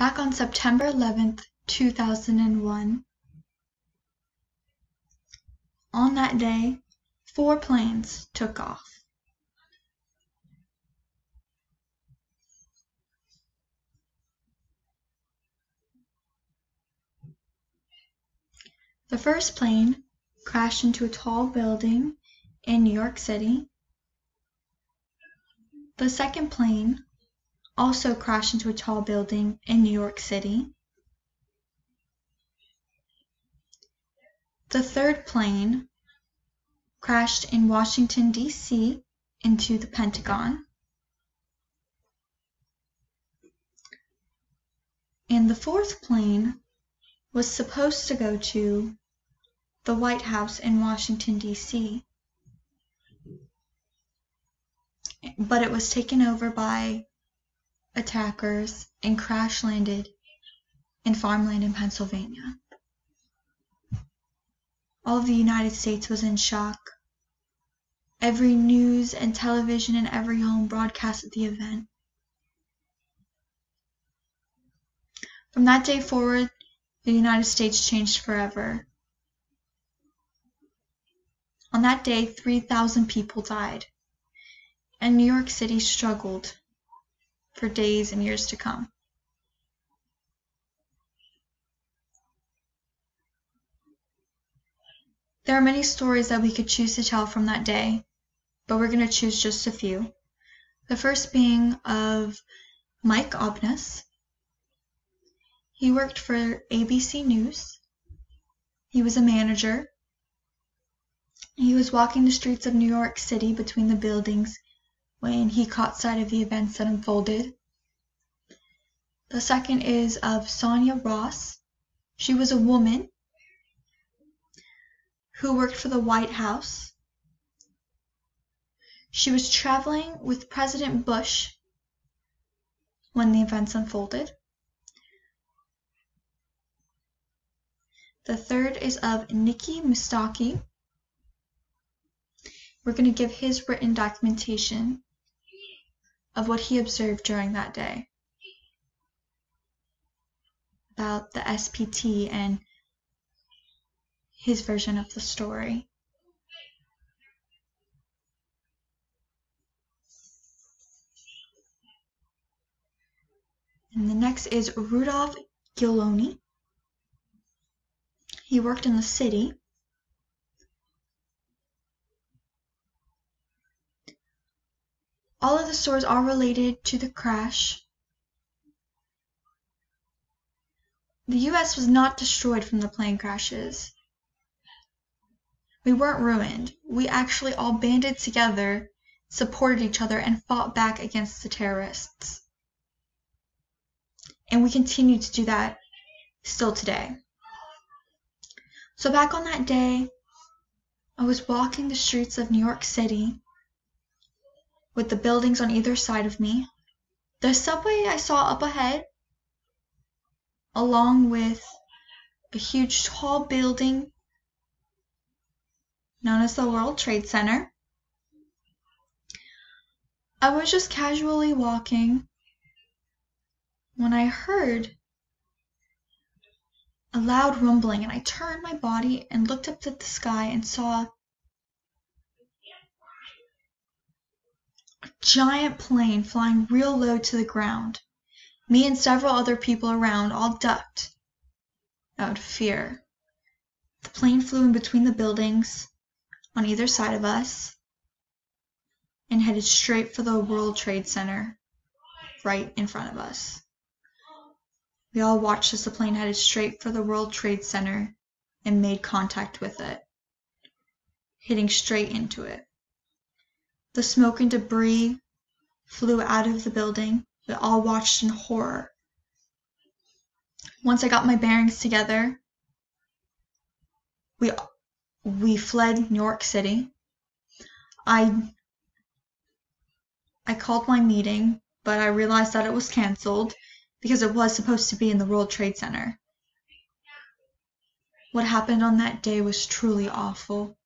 Back on September 11th, 2001, on that day, 4 planes took off. The first plane crashed into a tall building in New York City. The second plane also crashed into a tall building in New York City. The third plane crashed in Washington, D.C. into the Pentagon. And the fourth plane was supposed to go to the White House in Washington, D.C. But it was taken over by attackers and crash landed in farmland in Pennsylvania. All of the United States was in shock. Every news and television in every home broadcasted the event. From that day forward, the United States changed forever. On that day, 3,000 people died, and New York City struggled for days and years to come. There are many stories that we could choose to tell from that day, but we're going to choose just a few. The first being of Mike Obness. He worked for ABC News. He was a manager. He was walking the streets of New York City between the buildings when he caught sight of the events that unfolded. The second is of Sonia Ross. She was a woman who worked for the White House. She was traveling with President Bush when the events unfolded. The third is of Nikki Mustaki. We're going to give his written documentation of what he observed during that day about the SPT and his version of the story. And the next is Rudolph Giuliani. He worked in the city. All of the stories are related to the crash. The U.S. was not destroyed from the plane crashes. We weren't ruined. We actually all banded together, supported each other, and fought back against the terrorists. And we continue to do that still today. So back on that day, I was walking the streets of New York City with the buildings on either side of me. The subway I saw up ahead, along with a huge tall building known as the World Trade Center. I was just casually walking when I heard a loud rumbling, and I turned my body and looked up at the sky and saw a giant plane flying real low to the ground. Me and several other people around all ducked out of fear. The plane flew in between the buildings on either side of us and headed straight for the World Trade Center right in front of us. We all watched as the plane headed straight for the World Trade Center and made contact with it, hitting straight into it. The smoke and debris flew out of the building. We all watched in horror. Once I got my bearings together, we fled New York City. I called my meeting, but I realized that it was canceled because it was supposed to be in the World Trade Center. What happened on that day was truly awful.